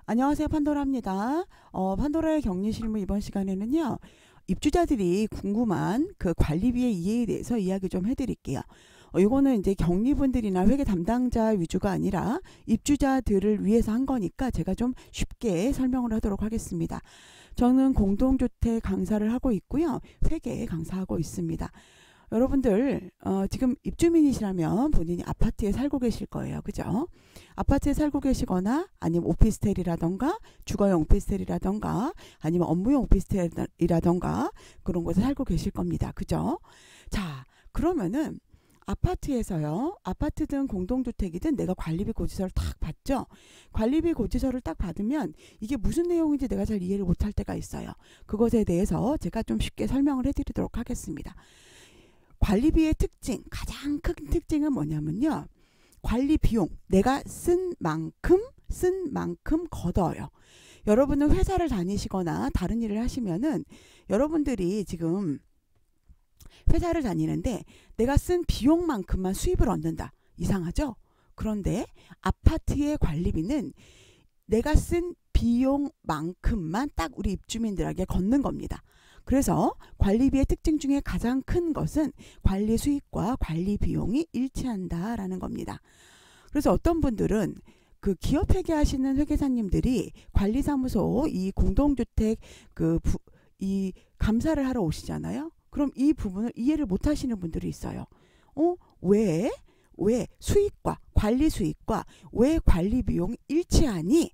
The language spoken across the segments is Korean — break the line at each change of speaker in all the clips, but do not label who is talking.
안녕하세요. 판도라입니다. 판도라의 격리실무 이번 시간에는요. 입주자들이 궁금한 그 관리비의 이해에 대해서 이야기 좀 해드릴게요. 이거는 이제 격리분들이나 회계 담당자 위주가 아니라 입주자들을 위해서 한 거니까 제가 좀 쉽게 설명을 하도록 하겠습니다. 저는 공동주택 강사를 하고 있고요. 회계 강사하고 있습니다. 여러분들 지금 입주민이시라면 본인이 아파트에 살고 계실 거예요. 그죠? 아파트에 살고 계시거나 아니면 오피스텔이라던가 주거용 오피스텔이라던가 아니면 업무용 오피스텔이라던가 그런 곳에 살고 계실 겁니다. 그죠? 자, 그러면은 아파트에서요. 아파트든 공동주택이든 내가 관리비 고지서를 딱 받죠. 관리비 고지서를 딱 받으면 이게 무슨 내용인지 내가 잘 이해를 못할 때가 있어요. 그것에 대해서 제가 좀 쉽게 설명을 해드리도록 하겠습니다. 관리비의 특징, 가장 큰 특징은 뭐냐면요. 관리 비용, 내가 쓴 만큼 걷어요. 여러분은 회사를 다니시거나 다른 일을 하시면은 여러분들이 지금 회사를 다니는데 내가 쓴 비용만큼만 수입을 얻는다. 이상하죠? 그런데 아파트의 관리비는 내가 쓴 비용만큼만 딱 우리 입주민들에게 걷는 겁니다. 그래서 관리비의 특징 중에 가장 큰 것은 관리 수익과 관리 비용이 일치한다라는 겁니다. 그래서 어떤 분들은 그 기업 회계하시는 회계사님들이 관리사무소 이 공동주택 이 감사를 하러 오시잖아요. 그럼 이 부분을 이해를 못 하시는 분들이 있어요. 왜 수익과 관리 수익과 왜 관리 비용이 일치하니?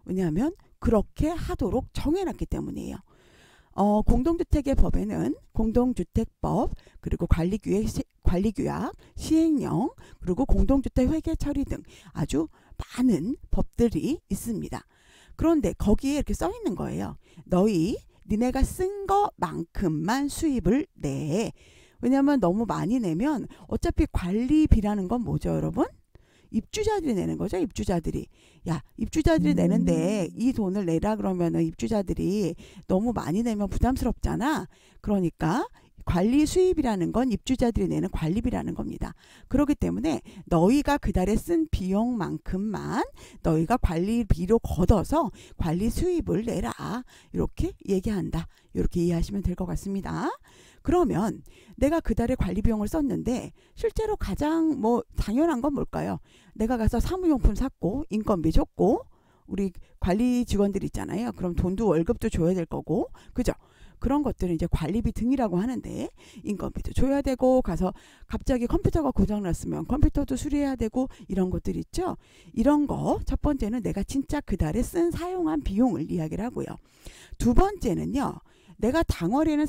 왜냐하면 그렇게 하도록 정해놨기 때문이에요. 공동주택의 법에는 공동주택법, 그리고 관리규약, 시행령, 그리고 공동주택 회계 처리 등 아주 많은 법들이 있습니다. 그런데 거기에 이렇게 써 있는 거예요. 니네가 쓴 거만큼만 수입을 내. 왜냐하면 너무 많이 내면 어차피 관리비라는 건 뭐죠, 여러분? 입주자들이 내는 거죠. 입주자들이. 야, 입주자들이 내는데 이 돈을 내라 그러면은 입주자들이 너무 많이 내면 부담스럽잖아. 그러니까 관리 수입이라는 건 입주자들이 내는 관리비라는 겁니다. 그렇기 때문에 너희가 그달에 쓴 비용만큼만 너희가 관리비로 걷어서 관리 수입을 내라. 이렇게 얘기한다. 이렇게 이해하시면 될 것 같습니다. 그러면 내가 그달에 관리 비용을 썼는데 실제로 가장 당연한 건 뭘까요? 내가 가서 사무용품 샀고 인건비 줬고 우리 관리 직원들 있잖아요. 그럼 돈도 월급도 줘야 될 거고 그죠? 그런 것들은 이제 관리비 등이라고 하는데 인건비도 줘야 되고 가서 갑자기 컴퓨터가 고장났으면 컴퓨터도 수리해야 되고 이런 것들 있죠. 이런 거 첫 번째는 내가 진짜 그달에 사용한 비용을 이야기를 하고요. 두 번째는요. 내가 당월에는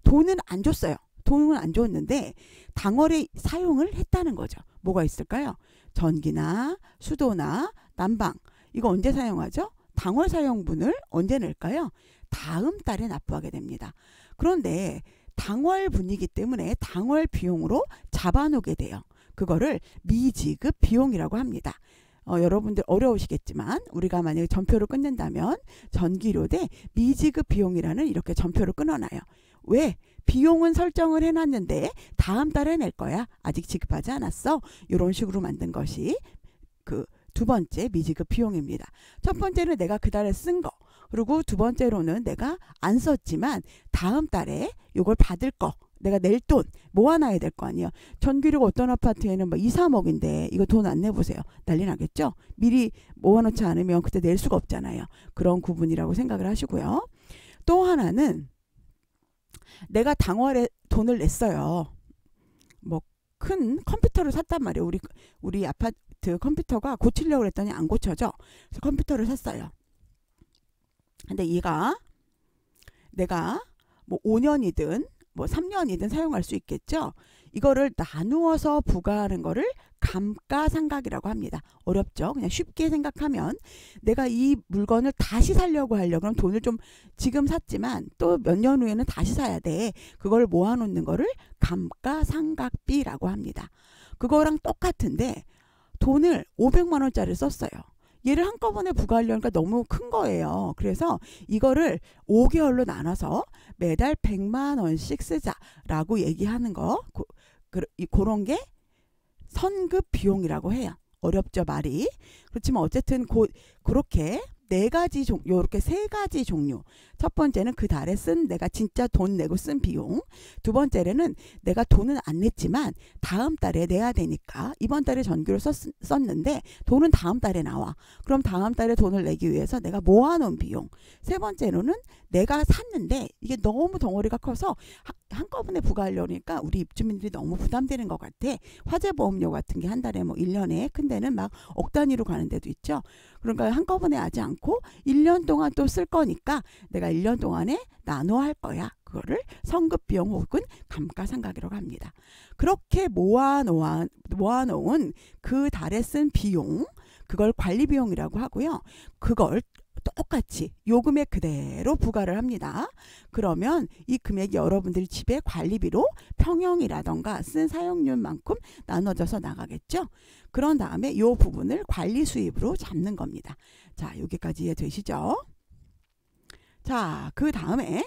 돈은 안 줬어요. 돈은 안 줬는데 당월에 사용을 했다는 거죠. 뭐가 있을까요? 전기나 수도나 난방 이거 언제 사용하죠? 당월 사용분을 언제 낼까요? 다음 달에 납부하게 됩니다. 그런데 당월분이기 때문에 당월 비용으로 잡아놓게 돼요. 그거를 미지급 비용이라고 합니다. 여러분들 어려우시겠지만 우리가 만약에 전표를 끊는다면 전기료 대 미지급 비용이라는 이렇게 전표를 끊어놔요. 왜? 비용은 설정을 해놨는데 다음 달에 낼 거야. 아직 지급하지 않았어. 이런 식으로 만든 것이 두 번째 미지급 비용입니다. 첫 번째는 내가 그달에 쓴 거. 그리고 두 번째로는 내가 안 썼지만 다음 달에 이걸 받을 거. 내가 낼 돈 모아놔야 될 거 아니에요. 전기료가 어떤 아파트에는 2, 3억인데 이거 돈 안 내보세요. 난리 나겠죠. 미리 모아놓지 않으면 그때 낼 수가 없잖아요. 그런 구분이라고 생각을 하시고요. 또 하나는 내가 당월에 돈을 냈어요. 큰 컴퓨터를 샀단 말이에요. 우리 아파트 컴퓨터가 고치려고 했더니 안 고쳐져. 그래서 컴퓨터를 샀어요. 근데 내가 5년이든 3년이든 사용할 수 있겠죠. 이거를 나누어서 부과하는 거를 감가상각이라고 합니다. 어렵죠? 그냥 쉽게 생각하면 내가 이 물건을 다시 사려고 그럼 돈을 좀 지금 샀지만 또 몇 년 후에는 다시 사야 돼. 그걸 모아놓는 거를 감가상각비라고 합니다. 그거랑 똑같은데 돈을 500만 원짜리를 썼어요. 얘를 한꺼번에 부과하려니까 너무 큰 거예요. 그래서 이거를 5개월로 나눠서 매달 100만 원씩 쓰자라고 얘기하는 거 그런 게 선급 비용이라고 해요. 어렵죠, 말이. 그렇지만 어쨌든 그렇게 네 가지 요렇게 세 가지 종류. 첫 번째는 그 달에 쓴 내가 진짜 돈 내고 쓴 비용. 두 번째는 내가 돈은 안 냈지만 다음 달에 내야 되니까 이번 달에 전기료 썼는데 돈은 다음 달에 나와. 그럼 다음 달에 돈을 내기 위해서 내가 모아놓은 비용. 세 번째로는 내가 샀는데 이게 너무 덩어리가 커서 한꺼번에 부과하려니까 우리 입주민들이 너무 부담되는 것 같아. 화재보험료 같은 게 한 달에 뭐 1년에 큰 데는 막 억 단위로 가는 데도 있죠. 그러니까 한꺼번에 하지 않고 1년 동안 또 쓸 거니까 내가 1년 동안에 나눠 할 거야. 그거를 성급비용 혹은 감가상각이라고 합니다. 그렇게 모아놓은 그 달에 쓴 비용, 그걸 관리비용이라고 하고요. 그걸 똑같이 요금에 그대로 부과를 합니다. 그러면 이 금액이 여러분들 집에 관리비로 평형이라던가 쓴 사용료만큼 나눠져서 나가겠죠. 그런 다음에 요 부분을 관리 수입으로 잡는 겁니다. 자, 여기까지 이해되시죠? 자, 그 다음에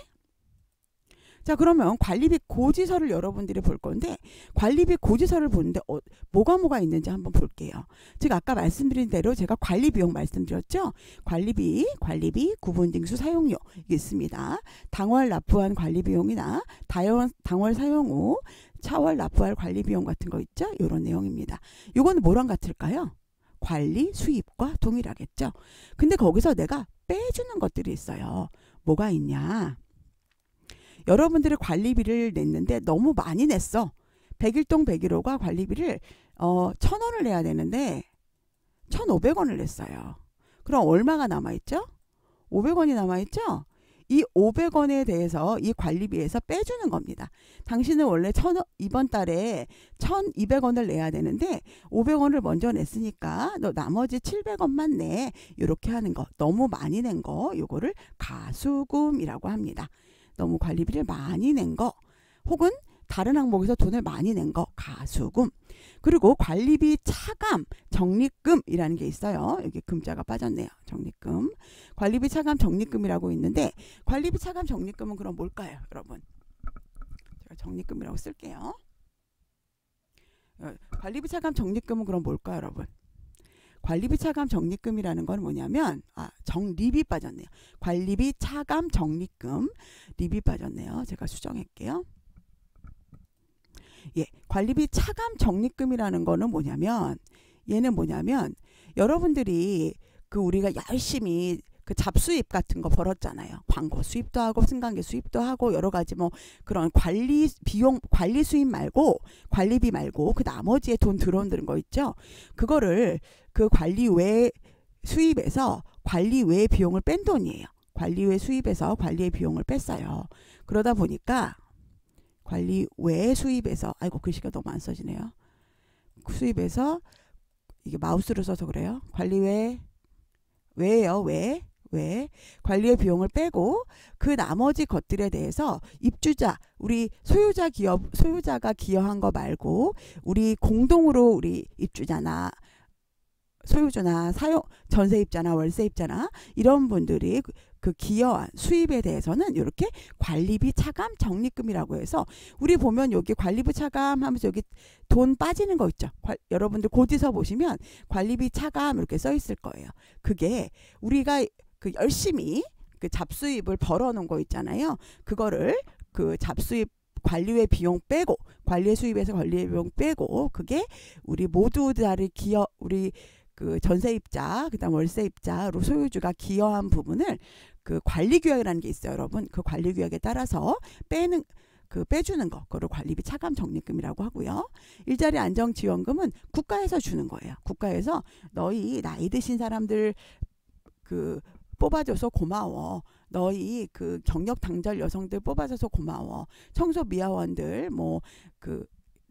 자, 그러면 관리비 고지서를 여러분들이 볼 건데 관리비 고지서를 보는데 뭐가 있는지 한번 볼게요. 즉 아까 말씀드린 대로 제가 관리비용 말씀드렸죠. 관리비, 구분징수 사용료 이게 있습니다. 당월 납부한 관리비용이나 당월 사용 후 차월 납부할 관리비용 같은 거 있죠. 이런 내용입니다. 이거는 뭐랑 같을까요? 관리 수입과 동일하겠죠. 근데 거기서 내가 빼주는 것들이 있어요. 뭐가 있냐? 여러분들이 관리비를 냈는데 너무 많이 냈어. 101동 101호가 관리비를 1,000원을 내야 되는데 1,500원을 냈어요. 그럼 얼마가 남아있죠? 500원이 남아있죠? 이 500원에 대해서 이 관리비에서 빼주는 겁니다. 당신은 원래 이번 달에 1,200원을 내야 되는데 500원을 먼저 냈으니까 너 나머지 700원만 내. 이렇게 하는 거. 너무 많이 낸 거. 요거를 가수금이라고 합니다. 너무 관리비를 많이 낸 거 혹은 다른 항목에서 돈을 많이 낸 거 가수금. 그리고 관리비 차감 적립금이라는 게 있어요. 여기 금자가 빠졌네요. 적립금. 관리비 차감 적립금이라고 있는데 관리비 차감 적립금은 그럼 뭘까요, 여러분? 제가 적립금이라고 쓸게요. 관리비 차감 적립금은 그럼 뭘까요, 여러분? 관리비 차감 적립금이라는 건 뭐냐면 적립이 빠졌네요. 관리비 차감 적립금 립이 빠졌네요. 제가 수정할게요. 예, 관리비 차감 적립금이라는 거는 얘는 뭐냐면 여러분들이 우리가 열심히 그 잡수입 같은 거 벌었잖아요. 광고 수입도 하고 승강기 수입도 하고 여러 가지 뭐 그런 관리 수입 말고 관리비 말고 그 나머지에 돈 들어오는 거 있죠. 그거를 그 관리 외 수입에서 관리 외 비용을 뺀 돈이에요. 관리 외 수입에서 관리 외 비용을 뺐어요. 그러다 보니까 관리 외 수입에서 글씨가 너무 안 써지네요. 수입에서 이게 마우스로 써서 그래요. 관리 외예요. 왜 관리의 비용을 빼고 그 나머지 것들에 대해서 입주자 우리 소유자가 기여한 거 말고 우리 공동으로 우리 입주자나 소유주나 전세입자나 월세입자나 이런 분들이 그 기여한 수입에 대해서는 이렇게 관리비 차감 적립금이라고 해서 우리 보면 여기 관리비 차감 하면서 여기 돈 빠지는 거 있죠. 여러분들 고지서 보시면 관리비 차감 이렇게 써 있을 거예요. 그게 우리가 그 열심히 그 잡수입을 벌어놓은 거 있잖아요. 그거를 그 잡수입 관리외 비용 빼고 관리의 수입에서 관리의 비용 빼고 그게 우리 모두들이 우리 그 전세입자 그다음 월세입자로 소유주가 기여한 부분을 그 관리규약이라는 게 있어요, 여러분. 그 관리규약에 따라서 빼주는 거, 그거를 관리비 차감 적립금이라고 하고요. 일자리 안정지원금은 국가에서 주는 거예요. 국가에서 너희 나이 드신 사람들 그 뽑아줘서 고마워. 너희 그 경력 당절 여성들 뽑아줘서 고마워. 청소 미화원들 뭐 그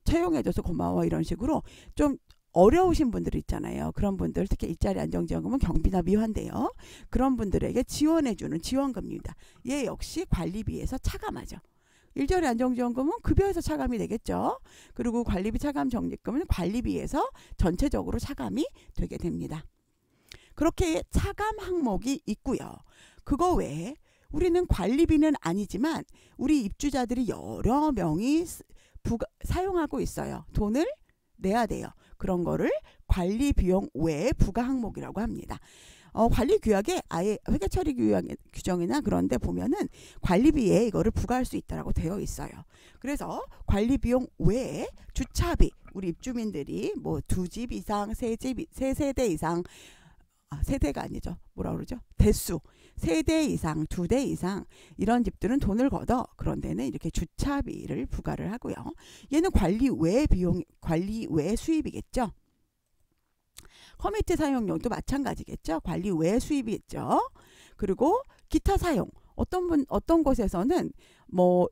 채용해줘서 고마워. 이런 식으로 좀 어려우신 분들 있잖아요. 그런 분들 특히 일자리 안정지원금은 경비나 미화인데요. 그런 분들에게 지원해주는 지원금입니다. 얘 역시 관리비에서 차감하죠. 일자리 안정지원금은 급여에서 차감이 되겠죠. 그리고 관리비 차감 적립금은 관리비에서 전체적으로 차감이 되게 됩니다. 그렇게 차감 항목이 있고요. 그거 외에 우리는 관리비는 아니지만 우리 입주자들이 여러 명이 사용하고 있어요. 돈을 내야 돼요. 그런 거를 관리 비용 외 부가 항목이라고 합니다. 관리 규약에 아예 회계 처리 규정이나 그런 데 보면은 관리비에 이거를 부과할 수 있다라고 되어 있어요. 그래서 관리 비용 외에 주차비, 우리 입주민들이 뭐 2집 이상, 3세대 이상, 세대가 아니죠. 뭐라 그러죠? 대수. 3대 이상, 2대 이상 이런 집들은 돈을 걷어. 그런 데는 이렇게 주차비를 부과를 하고요. 얘는 관리 외 비용, 관리 외 수입이겠죠. 커뮤니티 사용료도 마찬가지겠죠. 관리 외 수입이겠죠. 그리고 기타 사용. 어떤 곳에서는 뭐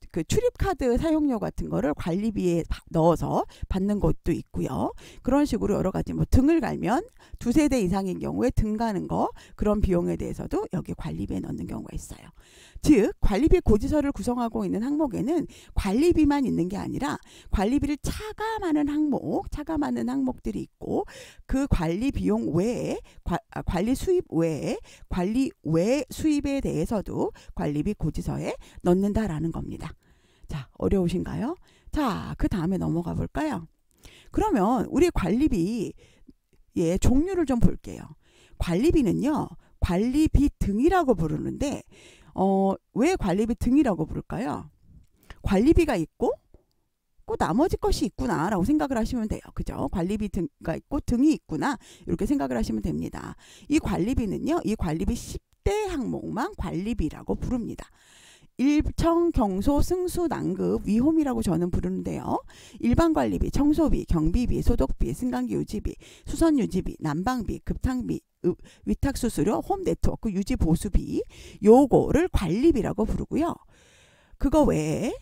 그 출입카드 사용료 같은 거를 관리비에 넣어서 받는 것도 있고요. 그런 식으로 여러 가지 뭐 등을 갈면 2세대 이상인 경우에 등 가는 거 그런 비용에 대해서도 여기 관리비에 넣는 경우가 있어요. 즉 관리비 고지서를 구성하고 있는 항목에는 관리비만 있는 게 아니라 관리비를 차감하는 항목들이 있고 그 관리 비용 외에 관리 수입 외에 관리 외 수입에 대해서도 관리비 고지서에 넣는다라는 겁니다. 자, 어려우신가요? 자, 그 다음에 넘어가 볼까요? 그러면 우리 관리비의 종류를 좀 볼게요. 관리비는요, 관리비 등이라고 부르는데, 왜 관리비 등이라고 부를까요? 관리비가 있고, 나머지 것이 있구나라고 생각을 하시면 돼요. 그죠? 관리비 등가 있고, 등이 있구나. 이렇게 생각을 하시면 됩니다. 이 관리비는요, 이 관리비 10대 항목만 관리비라고 부릅니다. 일청, 경소, 승수, 낭급, 위홈이라고 저는 부르는데요. 일반 관리비, 청소비, 경비비, 소독비, 승강기 유지비, 수선 유지비, 난방비, 급탕비, 위탁수수료, 홈 네트워크 유지 보수비 요거를 관리비라고 부르고요. 그거 외에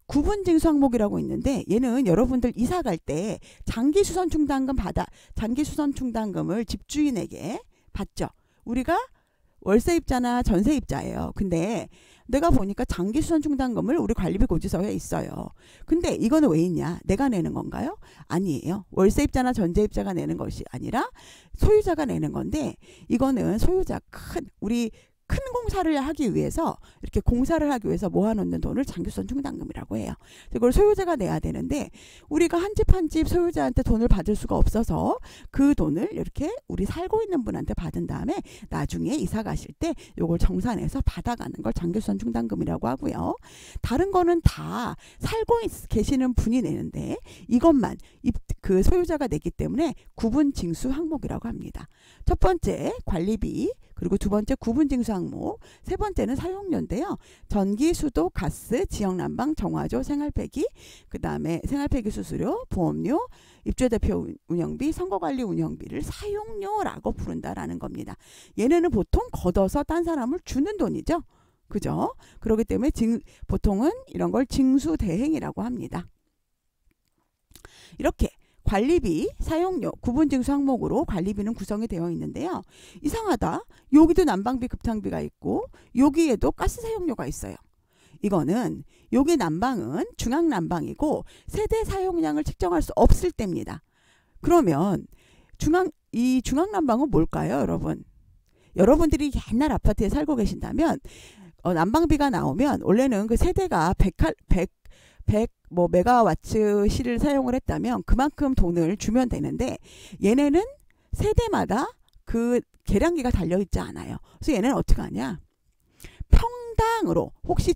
구분징수 항목이라고 있는데 얘는 여러분들 이사 갈 때 장기 수선 충당금을 집주인에게 받죠. 우리가 월세입자나 전세입자예요. 근데 내가 보니까 장기 수선 충당금을 우리 관리비 고지서에 있어요. 근데 이거는 왜 있냐? 내가 내는 건가요? 아니에요. 월세입자나 전세입자가 내는 것이 아니라 소유자가 내는 건데 이거는 소유자 우리 큰 공사를 하기 위해서 이렇게 공사를 하기 위해서 모아놓는 돈을 장기수선 충당금이라고 해요. 이걸 소유자가 내야 되는데 우리가 한 집 한 집 소유자한테 돈을 받을 수가 없어서 그 돈을 이렇게 우리 살고 있는 분한테 받은 다음에 나중에 이사 가실 때 이걸 정산해서 받아가는 걸 장기수선 충당금이라고 하고요. 다른 거는 다 살고 계시는 분이 내는데 이것만 그 소유자가 내기 때문에 구분징수 항목이라고 합니다. 첫 번째 관리비, 그리고 두 번째 구분징수 항목, 세 번째는 사용료인데요. 전기, 수도, 가스, 지역난방, 정화조, 생활폐기, 그 다음에 생활폐기 수수료, 보험료, 입주대표 운영비, 선거관리 운영비를 사용료라고 부른다라는 겁니다. 얘네는 보통 걷어서 딴 사람을 주는 돈이죠. 그죠? 그렇기 때문에 보통은 이런 걸 징수대행이라고 합니다. 이렇게 관리비, 사용료, 구분징수 항목으로 관리비는 구성이 되어 있는데요. 이상하다. 여기도 난방비, 급탕비가 있고 여기에도 가스 사용료가 있어요. 이거는 여기 난방은 중앙난방이고 세대 사용량을 측정할 수 없을 때입니다. 그러면 이 중앙난방은 뭘까요, 여러분? 여러분들이 옛날 아파트에 살고 계신다면 난방비가 나오면 원래는 그 세대가 100 메가와트 시를 사용을 했다면 그만큼 돈을 주면 되는데 얘네는 세대마다 그 계량기가 달려있지 않아요. 그래서 얘네는 어떻게 하냐? 평당으로 혹시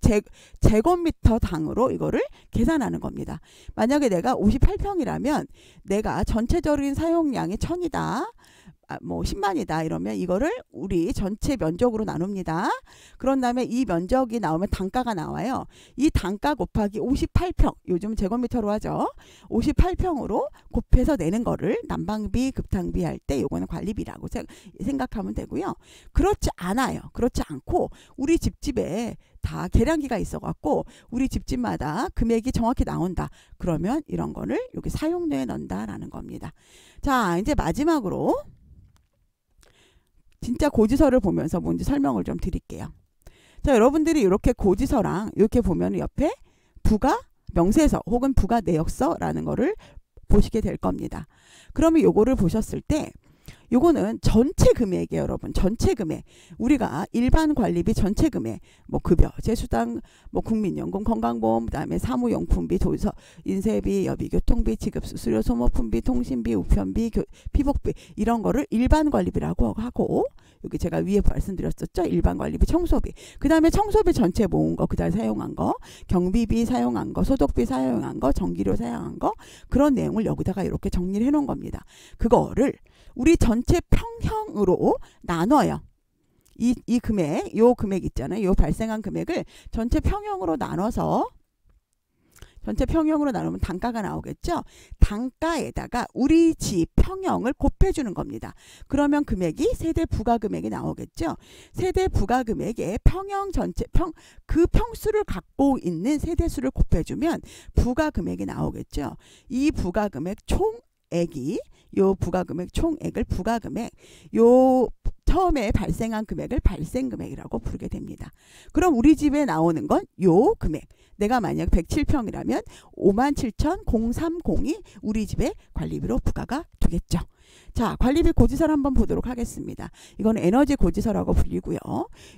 제곱미터 당으로 이거를 계산하는 겁니다. 만약에 내가 58평이라면 내가 전체적인 사용량이 1000이다. 뭐 10만이다 이러면 이거를 우리 전체 면적으로 나눕니다. 그런 다음에 이 면적이 나오면 단가가 나와요. 이 단가 곱하기 58평, 요즘 제곱미터로 하죠. 58평으로 곱해서 내는 거를 난방비, 급탕비 할 때 요거는 관리비라고 생각하면 되고요. 그렇지 않아요. 그렇지 않고 우리 집집에 다 계량기가 있어 갖고 우리 집집마다 금액이 정확히 나온다. 그러면 이런 거를 여기 사용료에 넣는다라는 겁니다. 자, 이제 마지막으로 진짜 고지서를 보면서 뭔지 설명을 좀 드릴게요. 자, 여러분들이 이렇게 고지서랑 이렇게 보면 옆에 부가 명세서 혹은 부가 내역서라는 거를 보시게 될 겁니다. 그러면 요거를 보셨을 때 요거는 전체 금액이에요, 여러분. 전체 금액. 우리가 일반 관리비 전체 금액, 뭐 급여, 제수당, 뭐 국민연금, 건강보험, 그다음에 사무용품비, 도서, 인쇄비, 여비, 교통비, 지급수수료, 소모품비, 통신비, 우편비, 피복비 이런 거를 일반 관리비라고 하고, 여기 제가 위에 말씀드렸었죠. 일반 관리비, 청소비. 그다음에 청소비 전체 모은 거, 그다음에 사용한 거, 경비비 사용한 거, 소독비 사용한 거, 전기료 사용한 거, 그런 내용을 여기다가 이렇게 정리를 해 놓은 겁니다. 그거를 우리 전체 평형으로 나눠요. 이 금액, 요 금액 있잖아요. 요 발생한 금액을 전체 평형으로 나눠서 전체 평형으로 나누면 단가가 나오겠죠. 단가에다가 우리 집 평형을 곱해주는 겁니다. 그러면 금액이 세대 부가금액이 나오겠죠. 세대 부가금액의 평형 전체 그 평수를 갖고 있는 세대수를 곱해주면 부가금액이 나오겠죠. 이 부가금액 총액이 요 부가금액 총액을 부가금액 요 처음에 발생한 금액을 발생금액이라고 부르게 됩니다. 그럼 우리 집에 나오는 건 요 금액. 내가 만약 107평이라면 57,030이 우리 집의 관리비로 부과가 되겠죠. 자, 관리비 고지서를 한번 보도록 하겠습니다. 이건 에너지 고지서라고 불리고요.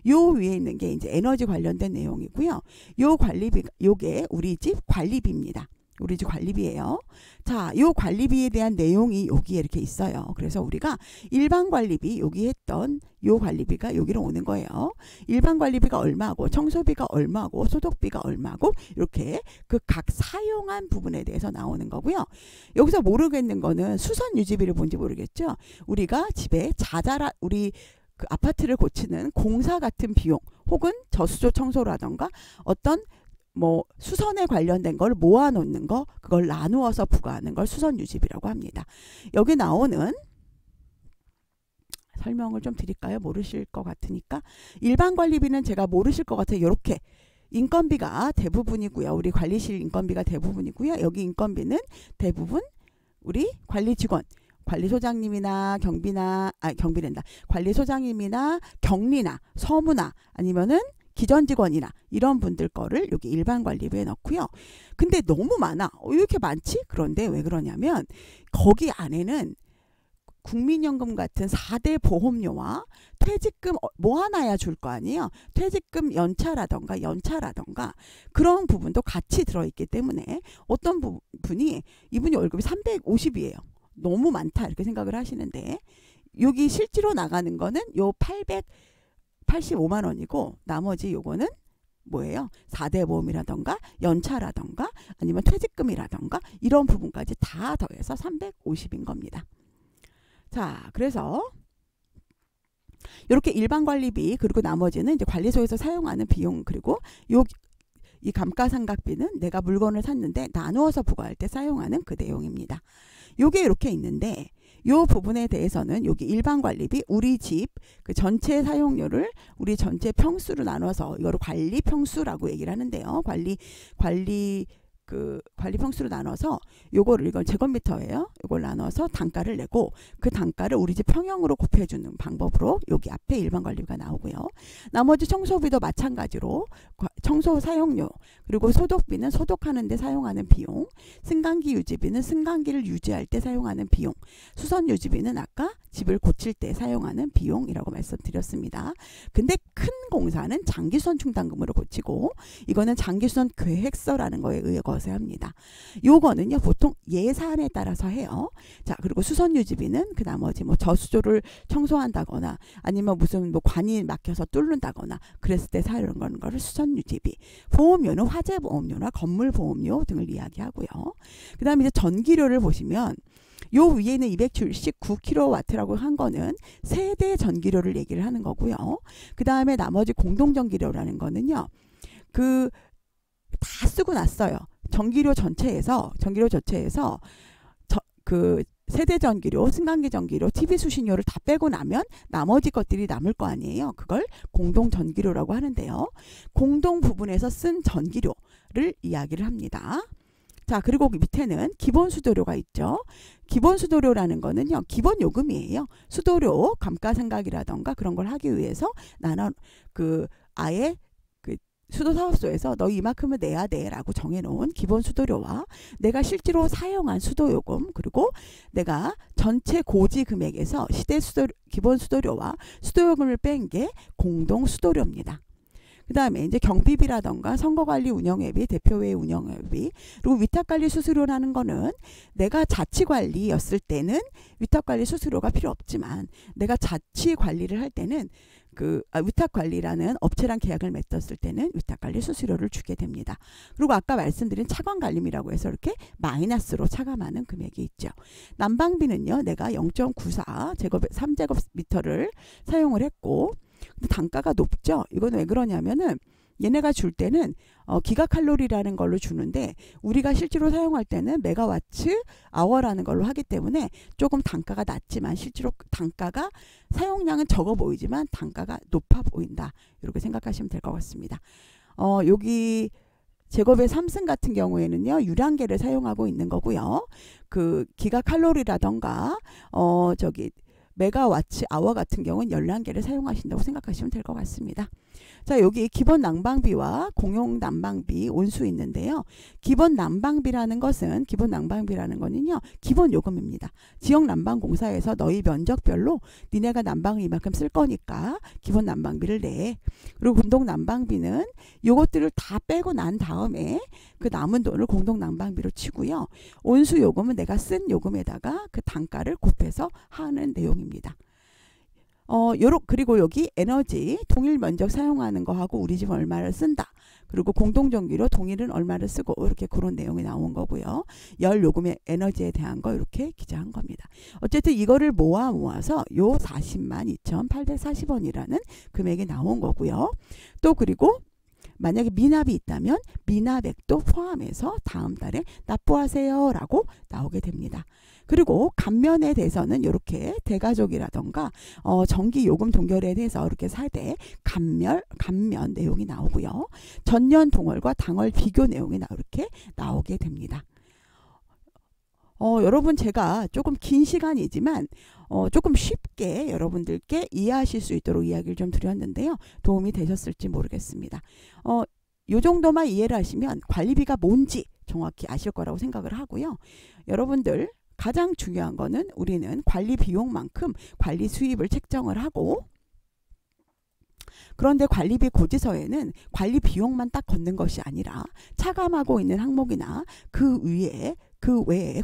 요 위에 있는 게 이제 에너지 관련된 내용이고요. 요 관리비, 요게 우리 집 관리비입니다. 우리 집 관리비예요. 자, 요 관리비에 대한 내용이 여기에 이렇게 있어요. 그래서 우리가 일반 관리비 여기 했던 요 관리비가 여기로 오는 거예요. 일반 관리비가 얼마고 청소비가 얼마고 소독비가 얼마고 이렇게 그 각 사용한 부분에 대해서 나오는 거고요. 여기서 모르겠는 거는 수선 유지비를 뭔지 모르겠죠. 우리가 집에 자잘한 우리 그 아파트를 고치는 공사 같은 비용 혹은 저수조 청소라던가 어떤 뭐 수선에 관련된 걸 모아놓는 거 그걸 나누어서 부과하는 걸 수선유지비라고 합니다. 여기 나오는 설명을 좀 드릴까요? 모르실 것 같으니까. 일반 관리비는 제가 모르실 것 같아요. 이렇게 인건비가 대부분이고요. 우리 관리실 인건비가 대부분이고요. 여기 인건비는 대부분 우리 관리 직원 관리소장님이나 경비랜다. 관리소장님이나 경리나 서무나 아니면은 기존 직원이나 이런 분들 거를 여기 일반 관리비에 넣고요. 근데 너무 많아. 왜 이렇게 많지? 그런데 왜 그러냐면 거기 안에는 국민연금 같은 4대 보험료와 퇴직금 모아놔야 줄 거 아니에요. 퇴직금 연차라던가 그런 부분도 같이 들어있기 때문에 어떤 분이 이분이 월급이 350이에요. 너무 많다 이렇게 생각을 하시는데 여기 실제로 나가는 거는 요 885만 원이고 나머지 요거는 뭐예요? 4대 보험이라던가 연차라던가 아니면 퇴직금이라던가 이런 부분까지 다 더해서 350인 겁니다. 자, 그래서 이렇게 일반 관리비 그리고 나머지는 이제 관리소에서 사용하는 비용 그리고 이 감가상각비는 내가 물건을 샀는데 나누어서 부과할 때 사용하는 그 내용입니다. 요게 이렇게 있는데 요 부분에 대해서는 여기 일반 관리비 우리 집 그 전체 사용료를 우리 전체 평수로 나눠서 이거를 관리 평수라고 얘기를 하는데요. 관리 평수로 나눠서 요거를 이건 제곱미터예요. 요걸 나눠서 단가를 내고 그 단가를 우리 집 평형으로 곱해주는 방법으로 여기 앞에 일반 관리비가 나오고요. 나머지 청소비도 마찬가지로 청소 사용료 그리고 소독비는 소독하는 데 사용하는 비용, 승강기 유지비는 승강기를 유지할 때 사용하는 비용, 수선 유지비는 아까 집을 고칠 때 사용하는 비용이라고 말씀드렸습니다. 근데 큰 공사는 장기수선 충당금으로 고치고 이거는 장기수선 계획서라는 거에 의거해서 합니다. 요거는요 보통 예산에 따라서 해요. 자, 그리고 수선 유지비는 그 나머지 뭐 저수조를 청소한다거나 아니면 무슨 뭐 관이 막혀서 뚫는다거나 그랬을 때 사용하는 거를 수선 유지비. 보험료는 화재 보험료나 건물 보험료 등을 이야기하고요. 그 다음에 이제 전기료를 보시면 요 위에는 279kW라고 한 거는 세대 전기료를 얘기를 하는 거고요. 그 다음에 나머지 공동전기료라는 거는요. 다 쓰고 났어요. 전기료 전체에서 그 세대 전기료, 승강기 전기료, TV 수신료를 다 빼고 나면 나머지 것들이 남을 거 아니에요. 그걸 공동 전기료라고 하는데요. 공동 부분에서 쓴 전기료를 이야기를 합니다. 자, 그리고 밑에는 기본 수도료가 있죠. 기본 수도료라는 거는요. 기본 요금이에요. 수도료, 감가상각이라던가 그런 걸 하기 위해서 아예 수도사업소에서 너 이만큼은 내야 돼 라고 정해놓은 기본 수도료와 내가 실제로 사용한 수도요금, 그리고 내가 전체 고지 금액에서 기본 수도료와 수도요금을 뺀 게 공동 수도료입니다. 그 다음에 이제 경비비라던가 선거관리 운영회비, 대표회의 운영회비, 그리고 위탁관리 수수료라는 거는 내가 자치관리였을 때는 위탁관리 수수료가 필요 없지만 내가 자치관리를 할 때는 위탁관리라는 업체랑 계약을 맺었을 때는 위탁관리 수수료를 주게 됩니다. 그리고 아까 말씀드린 차관관리비라고 해서 이렇게 마이너스로 차감하는 금액이 있죠. 난방비는요, 내가 0.94 3제곱미터를 사용을 했고, 근데 단가가 높죠. 이건 왜 그러냐면은 얘네가 줄 때는 기가칼로리라는 걸로 주는데 우리가 실제로 사용할 때는 메가와트 아워라는 걸로 하기 때문에 조금 단가가 낮지만 실제로 단가가 사용량은 적어 보이지만 단가가 높아 보인다. 이렇게 생각하시면 될 것 같습니다. 여기 제곱의 3승 같은 경우에는요, 유량계를 사용하고 있는 거고요. 기가칼로리라던가 메가와트 아워 같은 경우는 열량계를 사용하신다고 생각하시면 될 것 같습니다. 자, 여기 기본 난방비와 공용 난방비 온수 있는데요. 기본 난방비라는 거는요, 기본 요금입니다. 지역 난방공사에서 너희 면적별로 니네가 난방을 이만큼 쓸 거니까 기본 난방비를 내. 그리고 공동 난방비는 요것들을 다 빼고 난 다음에 그 남은 돈을 공동 난방비로 치고요. 온수 요금은 내가 쓴 요금에다가 그 단가를 곱해서 하는 내용입니다. 그리고 여기 에너지 동일 면적 사용하는 거하고 우리 집 얼마를 쓴다. 그리고 공동전기료 동일은 얼마를 쓰고 이렇게 그런 내용이 나온 거고요. 열 요금의 에너지에 대한 거 이렇게 기재한 겁니다. 어쨌든 이거를 모아서 요 402,840원이라는 금액이 나온 거고요. 또 그리고 만약에 미납이 있다면 미납액도 포함해서 다음 달에 납부하세요 라고 나오게 됩니다. 그리고 감면에 대해서는 이렇게 대가족이라던가 전기요금 동결에 대해서 이렇게 4대 감면 내용이 나오고요. 전년 동월과 당월 비교 내용이 이렇게 나오게 됩니다. 여러분, 제가 조금 긴 시간이지만 조금 쉽게 여러분들께 이해하실 수 있도록 이야기를 좀 드렸는데요. 도움이 되셨을지 모르겠습니다. 요 정도만 이해를 하시면 관리비가 뭔지 정확히 아실 거라고 생각을 하고요. 여러분들 가장 중요한 거는 우리는 관리 비용만큼 관리 수입을 책정을 하고, 그런데 관리비 고지서에는 관리 비용만 딱 걷는 것이 아니라 차감하고 있는 항목이나 그 외에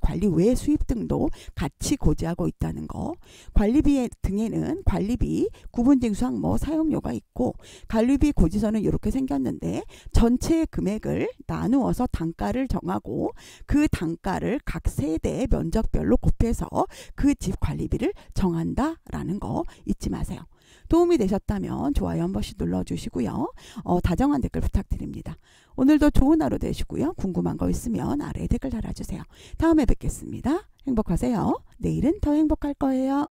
관리 외 수입 등도 같이 고지하고 있다는 거. 관리비 등에는 관리비, 구분징수 항목, 사용료가 있고, 관리비 고지서는 이렇게 생겼는데 전체 금액을 나누어서 단가를 정하고 그 단가를 각 세대 면적별로 곱해서 그 집 관리비를 정한다라는 거 잊지 마세요. 도움이 되셨다면 좋아요 한 번씩 눌러주시고요. 다정한 댓글 부탁드립니다. 오늘도 좋은 하루 되시고요. 궁금한 거 있으면 아래에 댓글 달아주세요. 다음에 뵙겠습니다. 행복하세요. 내일은 더 행복할 거예요.